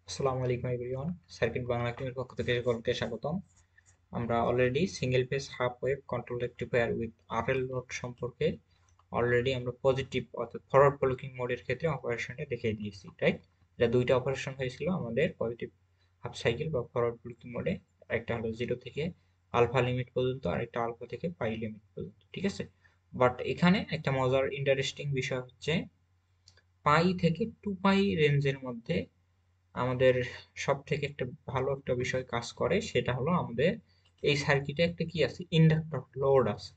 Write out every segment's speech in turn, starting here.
আসসালামু আলাইকুম everyone. Circuit Bangla টিমের পক্ষ থেকে সকলকে স্বাগতম। আমরা already single phase half wave control rectifier with RL load সম্পর্কে অলরেডি আমরা পজিটিভ অর্থাৎ ফরওয়ার্ড ব্লকিং মোডের ক্ষেত্রে অপারেশনটা দেখিয়ে দিয়েছি, রাইট? এটা দুইটা অপারেশন হয়েছিল আমাদের পজিটিভ হাফ সাইকেল বা ফরওয়ার্ড ব্লকিং মোডে। একটা হলো 0 থেকে আলফা লিমিট পর্যন্ত, আর একটা আলফা থেকে পাই লিমিট পর্যন্ত, ঠিক আছে? বাট এখানে একটা মজার ইন্টারেস্টিং বিষয় হচ্ছে পাই থেকে 2 পাই রেঞ্জের মধ্যে আমাদের সব থেকে একটা ভালো একটা বিষয় কাজ করে, সেটা হলো আমাদের এই সার্কিটে একটা কি আছে, ইন্ডাক্টর লোড আছে।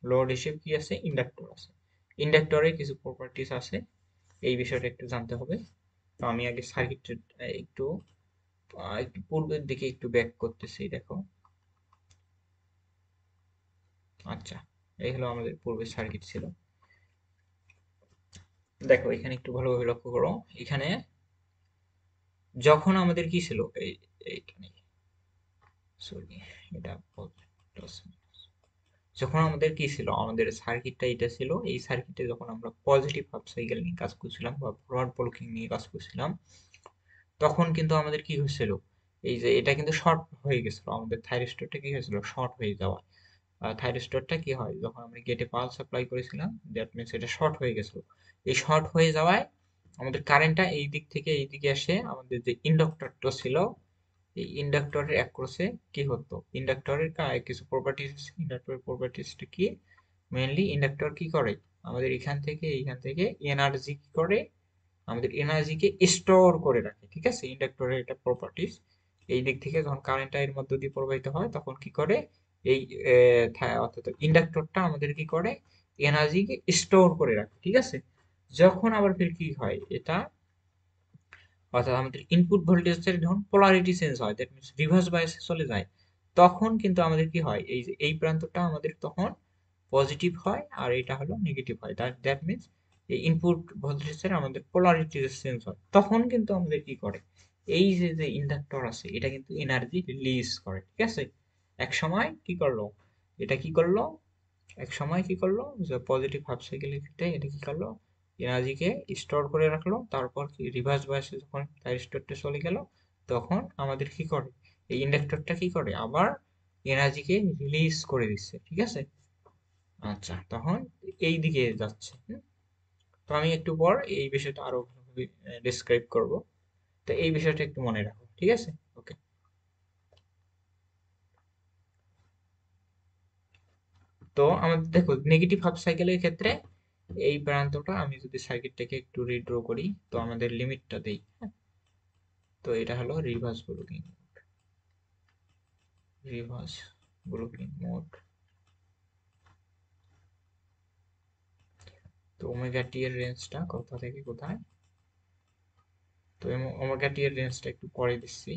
লোড হিসেবে কি আছে, ইন্ডাক্টর আছে। ইন্ডাক্টরের কিছু প্রপার্টিস আছে, এই বিষয়টা একটু জানতে হবে। তো আমি আগে সার্কিটের একটু একটু পূর্বের দিকে একটু ব্যাক করতেছি, দেখো। আচ্ছা, এই হলো আমাদের পূর্বের সার্কিট ছিল। দেখো এখানে একটু ভালোভাবে লক্ষ্য করো। এখানে যখন আমাদের কি ছিল, এইটা নেই, সরি, এটা plus যখন আমাদের কি ছিল, আমাদের সার্কিটটা এটা ছিল, এই সার্কিটে যখন আমরা পজিটিভ হাফ সাইকেল নিয়ে কাজ করছিলাম বা ফরওয়ার্ড ব্লকিং নিয়ে কাজ করছিলাম, তখন কিন্তু আমাদের কি হয়েছিল, এই যে এটা কিন্তু শর্ট হয়ে গেছিল, আমাদের থাইরিস্টরটা কি হয়েছিল, শর্ট হয়ে যাওয়া। থাইরিস্টরটা কি হয়, যখন আমরা গেটে পালস সাপ্লাই করেছিলাম, দ্যাট মিনস এটা শর্ট হয়ে গেছিল। এই শর্ট হয়ে যাওয়ায় আমাদের কারেন্টটা এই দিক থেকে এই দিকে আসে, আমাদের যে ইন্ডাক্টরটা ছিল, এই ইন্ডাক্টরের অ্যাক্রসে কি হতো, ইন্ডাক্টরের কিছু প্রপার্টিস, ইন্ডাক্টরের প্রপার্টিসটা কি, মেইনলি ইন্ডাক্টর কি করে, আমাদের এখান থেকে এনার্জি কি করে, আমাদের এনার্জিকে স্টোর করে রাখে, ঠিক আছে? ইন্ডাক্টরের এটা প্রপার্টিস। এই দিক থেকে যখন কারেন্টটা এর মধ্য দিয়ে প্রবাহিত হয়, তখন কি করে, এই অর্থাৎ ইন্ডাক্টরটা আমাদের কি করে, এনার্জিকে স্টোর করে রাখে, ঠিক আছে? যখন আবার ফির কি হয় এটা, অর্থাৎ আমাদের ইনপুট ভোল্টেজের যখন পোলারিটি চেঞ্জ হয়, দ্যাট মিনস রিভার্স বায়াসে চলে যায়, তখন কিন্তু আমাদের কি হয়, এই যে এই প্রান্তটা আমাদের তখন পজিটিভ হয় আর এটা হলো নেগেটিভ হয়। দ্যাট মিনস এই ইনপুট ভোল্টেজের আমাদের পোলারিটি চেঞ্জ হয়, তখন কিন্তু আমাদের কি করে, এই যে যে ইন্ডাক্টর আছে এটা কিন্তু এনার্জি রিলিজ করে, ঠিক আছে? এক সময় কি করলো, এটা কি করলো, এক সময় কি করলো, যে পজিটিভ হাফ সাইকেলের ক্ষেত্রে এটা কি করলো, এনার্জিকে স্টোর করে রাখলো, তারপর কি রিভার্স বায়াসে যখন থাইরিস্টরটা চলে গেল, তখন আমাদের কি করে, এই ইন্ডাক্টরটা কি করে, আবার এনার্জিকে রিলিজ করে দিচ্ছে, ঠিক আছে? আচ্ছা, তখন এই দিকে যাচ্ছে। তো আমি একটু পর এই বিষয়টা আরো ভালোভাবে ডিসক্রাইব করব। তো এই বিষয়টা একটু মনে রাখো, ঠিক আছে? ওকে। তো আমাদের দেখো নেগেটিভ হাফ সাইকেলের ক্ষেত্রে এই প্রান্তটা আমি যদি সার্কিটটাকে একটু রিড্র করি, তো আমাদের লিমিটটা দেই, হ্যাঁ? তো এটা হলো রিভার্স ব্লকিং মোড। তো ওমেগা টি এর রেঞ্জটা কোথা থেকে কোথায়, তো ওমেগা টি এর রেঞ্জটা একটু পরে দিচ্ছি,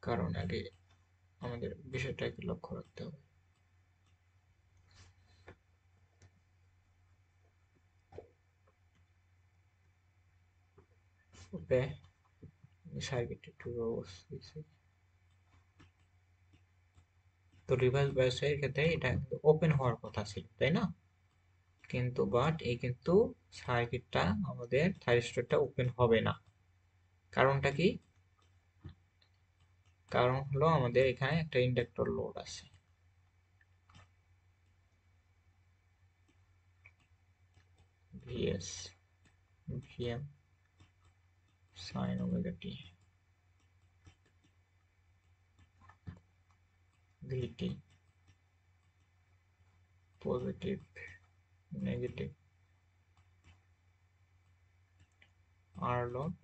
কারণ আগে আমাদের বিষয়টা একটু লক্ষ্য রাখতে হবে। ওকে, সার্কিট একটু দিচ্ছি। তো রিভার্স বায়াসের ক্ষেত্রে এটা কিন্তু ওপেন হওয়ার কথা ছিল, তাই না? কিন্তু বাট এই কিন্তু সার্কিটটা আমাদের থাইরিস্টরটা ওপেন হবে না। কারণটা কি? কারণ হলো আমাদের এখানে একটা ইন্ডাক্টর লোড আছে, VS, VM sine omega T, VT positive, negative, আর লোড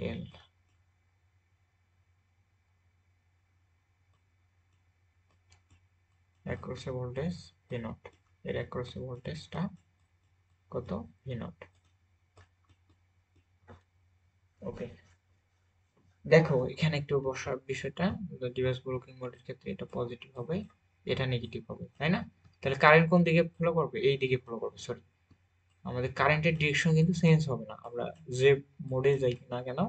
এল। অ্যাক্রসে ভোল্টেজ ভি নট, এর অ্যাক্রসে ভোল্টেজটা কত, ভি নট। ওকে, দেখো এখানে একটু বসার বিষয়টা, ডিভাইস ব্লকিং মোডের ক্ষেত্রে এটা পজিটিভ হবে, এটা নেগেটিভ হবে, তাই না? তাহলে কারেন্ট কোন দিকে ফলো করবে, এই দিকে ফলো করবে, সরি। আমাদের কারেন্টের ডিরেকশন কিন্তু চেঞ্জ হবে না, আমরা যে মোডে যাই না কেন,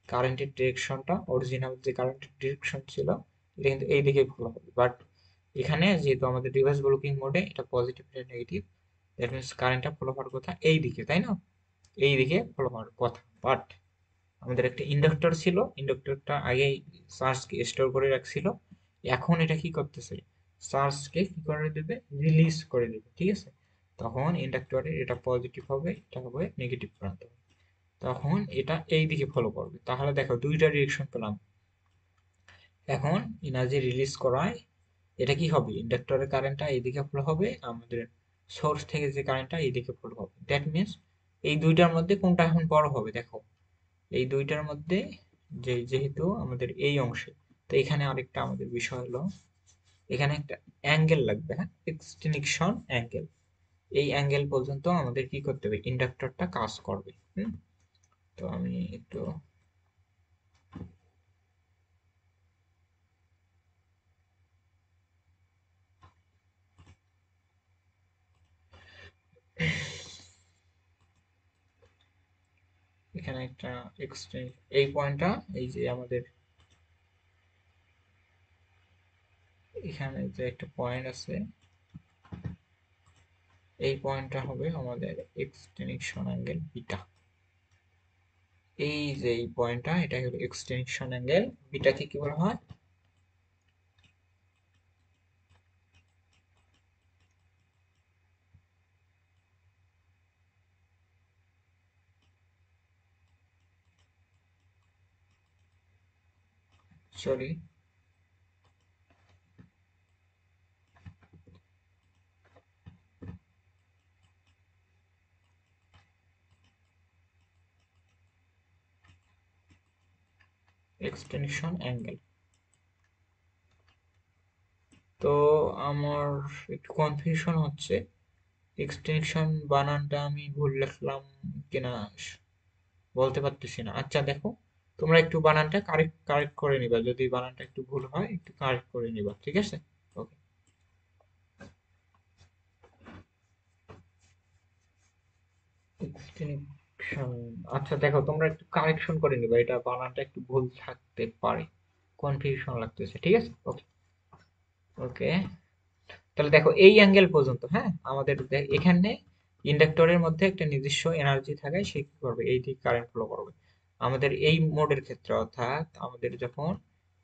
কারেন্টের ডিরেকশনটা অরিজিনাল যে কারেন্টের ডিরেকশন ছিল, এটা কিন্তু এই দিকে ফলো হবে। বাট এখানে যেহেতু আমাদের রিভার্স ব্লকিং মোডে এটা পজিটিভ, এটা নেগেটিভ, দ্যাট মিনস কারেন্টটা ফলো হওয়ার কথা এই দিকে, তাই না? এই দিকে ফলো হওয়ার কথা। বাট আমাদের একটা ইন্ডাক্টর ছিল, ইন্ডাক্টরটা আগেই চার্জকে স্টোর করে রাখছিল, এখন এটা কি করতেছে, চার্জকে কি করে দেবে, রিলিজ করে দেবে, ঠিক আছে। তখন ইন্ডাক্টরের এটা পজিটিভ হবে, এটা হবে নেগেটিভ প্রান্ত, তখন এটা এই দিকে ফলো করবে। তাহলে দেখো দুইটা ডিরেকশন পেলাম। এখন এনার্জি রিলিজ করায় এটা কি হবে, ইন্ডাক্টরের কারেন্টটা এইদিকে ফ্লো হবে, আমাদের সোর্স থেকে যে কারেন্টটা এইদিকে ফ্লো হবে। দ্যাট মিনস এই দুইটার মধ্যে কোনটা এখন বড় হবে দেখো, এই দুইটার মধ্যে যেহেতু আমাদের এই অংশে, তো এখানে আরেকটা আমাদের বিষয় হলো, এখানে একটা অ্যাঙ্গেল লাগবে, হ্যাঁ, এক্সটেনশন অ্যাঙ্গেল। এই অ্যাঙ্গেল পর্যন্ত আমাদের কি করতে হবে, ইন্ডাক্টরটা কাজ করবে। তো আমি একটু এখানে একটা এক্সটেন্ড, এই পয়েন্টটা, এই যে আমাদের এখানে যে একটা পয়েন্ট আছে, এই পয়েন্টটা হবে আমাদের এক্সটেনশন অ্যাঙ্গেল বিটা। এই যে এই পয়েন্টটা, এটা হলো এক্সটেনশন অ্যাঙ্গেল বিটাকে কি বলা হয়, সরি, এক্সটেনশন অ্যাঙ্গেল। তো আমার একটু কনফিউশন হচ্ছে, এক্সটেনশন বানানটা আমি ভুল লিখলাম কিনা বলতে পারতেছি না। আচ্ছা দেখো, তোমরা একটু বানানটা কারেক্ট কারেক্ট করে নিবা, যদি বানানটা একটু ভুল হয় একটু কারেক্ট করে নিবা, ঠিক আছে। ওকে, এক্সটেনশন, আচ্ছা দেখো তোমরা একটু কারেকশন করে নিবা, এটা বানানটা একটু ভুল থাকতে পারে, কনফিউশন লাগতেছে, ঠিক আছে। ওকে, ওকে, তাহলে দেখো এই অ্যাঙ্গেল পর্যন্ত, হ্যাঁ, আমাদের এখানে ইন্ডাক্টরের মধ্যে একটা নির্দিষ্ট এনার্জি থাকে, সে কি করবে, এই দিক কারেন্ট ফ্লো করবে। আমাদের এই মোডের ক্ষেত্রে, অর্থাৎ আমাদের যখন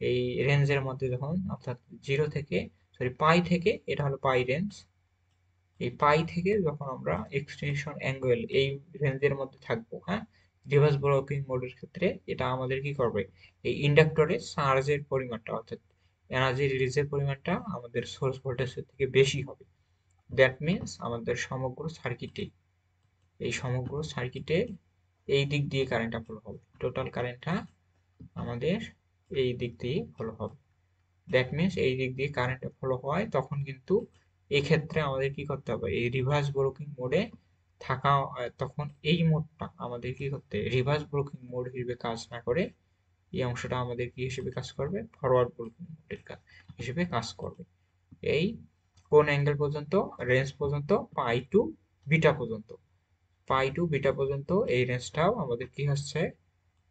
এই রেঞ্জের মধ্যে, যখন অর্থাৎ জিরো থেকে, সরি পাই থেকে, এটা হলো পাই রেঞ্জ, এই পাই থেকে যখন আমরা এক্সটেনশন অ্যাঙ্গেল এই রেঞ্জের মধ্যে থাকবো, হ্যাঁ, রিভার্স ব্রোকিং মোডের ক্ষেত্রে এটা আমাদের কি করবে, এই ইন্ডাক্টরে চার্জের পরিমাণটা, অর্থাৎ এনার্জি রিলিজের পরিমাণটা আমাদের সোর্স ভোল্টেজের থেকে বেশি হবে। দ্যাট মিনস আমাদের সমগ্র সার্কিটে, এই সমগ্র সার্কিটে এই দিক দিয়ে কারেন্টটা ফ্লো হবে, টোটাল কারেন্টটা আমাদের এই দিক দিয়ে ফ্লো হবে। দ্যাট মিনস এই দিক দিয়ে কারেন্টটা ফ্লো হয়, তখন কিন্তু এক্ষেত্রে আমাদের কি করতে হবে, এই রিভার্স ব্রোকিং মোডে থাকা, তখন এই মোডটা আমাদের কি করতে, রিভার্স ব্রোকিং মোড হিসেবে কাজ না করে এই অংশটা আমাদের কি হিসেবে কাজ করবে, ফরওয়ার্ড ব্রোকিং মোডের হিসেবে কাজ করবে। এই কোন অ্যাঙ্গেল পর্যন্ত, রেঞ্জ পর্যন্ত, পাই টু বিটা পর্যন্ত, পাই টু বিটা পর্যন্ত এই রেঞ্জটাও আমাদের কি হচ্ছে,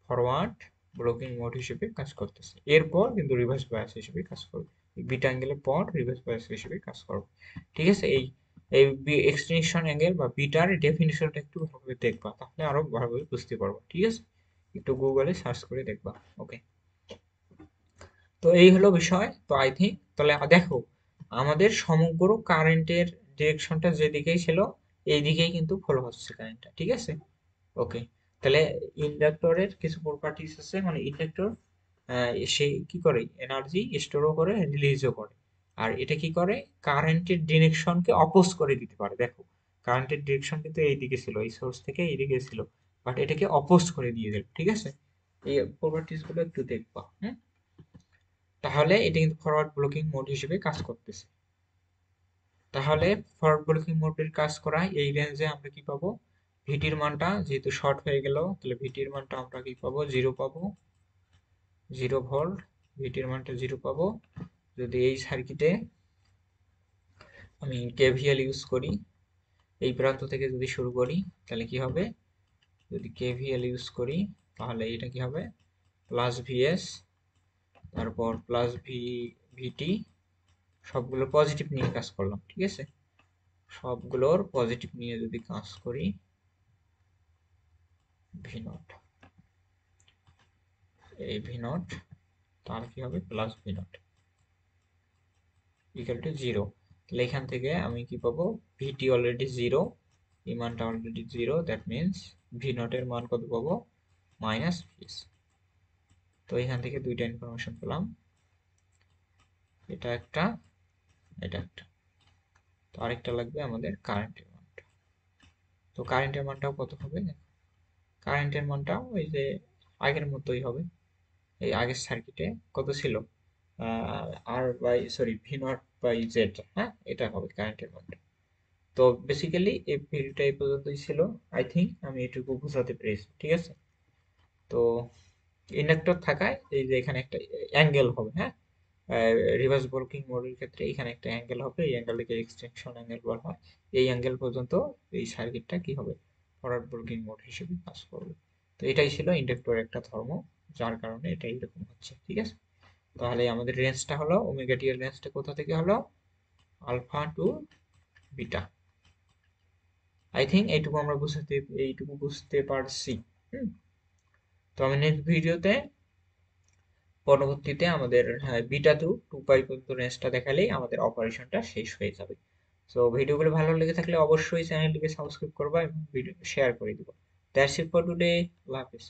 ফরওয়ার্ড ব্লকিং মোড হিসেবে কাজ করতেছে। এরপর কিন্তু রিভার্স বায়াস হিসেবে কাজ করবে, বিটা অ্যাঙ্গেলের পর রিভার্স বায়াস হিসেবে কাজ করবে, ঠিক আছে। এই এই এক্সটেনশন অ্যাঙ্গেল বা বিটার ডেফিনিশনটা একটু ভালোভাবে দেখবা, তাহলে আরো ভালোভাবে বুঝতে পারবো, ঠিক আছে। একটু গুগলে সার্চ করে দেখবা। ওকে, তো এই হলো বিষয়। তো আই থিঙ্ক, তাহলে দেখো আমাদের সমগ্র কারেন্টের ডিরেকশনটা যেদিকেই ছিল, এই দিকেই কিন্তু ফলো হচ্ছে কারেন্টটা, ঠিক আছে। ওকে, তাহলে ইন্ডাক্টরের কিছু প্রপার্টিস আছে, মানে ইন্ডাক্টর সে কি করে, এনার্জি স্টোরও করে, রিলিজও করে। আর এটা কি করে, কারেন্টের ডিরেকশনকে অপোজ করে দিতে পারে। দেখো কারেন্টের ডিরেকশন কিন্তু এই দিকে ছিল, এই সোর্স থেকে এই দিকে ছিল, বাট এটাকে অপোজ করে দিয়ে দিল, ঠিক আছে। এই প্রপার্টিস গুলো একটু দেখবা, হুম। তাহলে এটা কিন্তু ফরওয়ার্ড ব্লকিং মোড হিসেবে কাজ করতেছে। তাহলে ফরওয়ার্ড ব্লকিং মোডের কাজ করায় এই রেঞ্জে আমরা কি পাবো, ভিটির মানটা যেহেতু শর্ট হয়ে গেল, তাহলে ভিটির মানটা আমরা কি পাবো, জিরো পাবো, 0 ভোল্ট, ভিটির মানটা জিরো পাবো। যদি এই সার্কিটে আমি কেভিএল ইউজ করি, এই প্রান্ত থেকে যদি শুরু করি, তাহলে কি হবে, যদি কেভিএল ইউজ করি তাহলে এটা কি হবে, প্লাস ভিএস, তারপর প্লাস ভিটি, সবগুলো পজিটিভ নিয়ে কাজ করলাম, ঠিক আছে। সবগুলোর পজিটিভ নিয়ে যদি কাজ করি, ভি নট, এই ভি নট, তার কি হবে plus V naught equal to zero. তাহলে এখান থেকে আমি কি পাবো, ভিটি অলরেডি জিরো, এই মানটা already zero, that means V নটের মান কত পাবো, মাইনাস ভিএস। তো এখান থেকে দুইটা ইনফরমেশন পেলাম, এটা একটা, এটা একটা। তো আরেকটা লাগবে আমাদের কারেন্টের মানটা। তো কারেন্টের মানটাও কত হবে, কারেন্টের মানটাও ওই যে আগের মতোই হবে, এই আগের সার্কিটে কত ছিল, আর by sorry V naught by Z, হ্যাঁ এটা হবে কারেন্টের মানটা। তো বেসিক্যালি এই ভিডিওটা এই পর্যন্তই ছিল। আই থিঙ্ক আমি এটুকু বোঝাতে পেরেছি, ঠিক আছে। তো ইন্ডাক্টর থাকায় এই যে এখানে একটা অ্যাঙ্গেল হবে, হ্যাঁ রিভার্স ব্রেকিং মোডের ক্ষেত্রে এখানে একটা অ্যাঙ্গেল হবে, এই অ্যাঙ্গেলটাকে এক্সটেনশন অ্যাঙ্গেল বলা হয়। এই অ্যাঙ্গেল পর্যন্ত এই সার্কিটটা কি হবে, ফরওয়ার্ড ব্রেকিং মোড হিসেবে কাজ করবে। তো এটাই ছিল ইন্ডাক্টরের একটা ধর্ম, যার কারণে এটা এরকম হচ্ছে, ঠিক আছে। তাহলে আমাদের রেঞ্জটা হলো ওমেগা টি এর রেঞ্জটা কোথা থেকে হলো, alpha to beta. I think এইটুকু বুঝতে পারছি। হুম। তো আমি নেক্সট ভিডিওতে পরবর্তীতে আমাদের বিটা টু টু পাই পর্যন্ত রেঞ্জটা দেখালেই আমাদের অপারেশনটা শেষ হয়ে যাবে। সো ভিডিওগুলো ভালো লেগে থাকলে অবশ্যই চ্যানেলটিকে সাবস্ক্রাইব করবা এবং ভিডিও শেয়ার করে দিবা। That's it for today. Allah হাফেজ।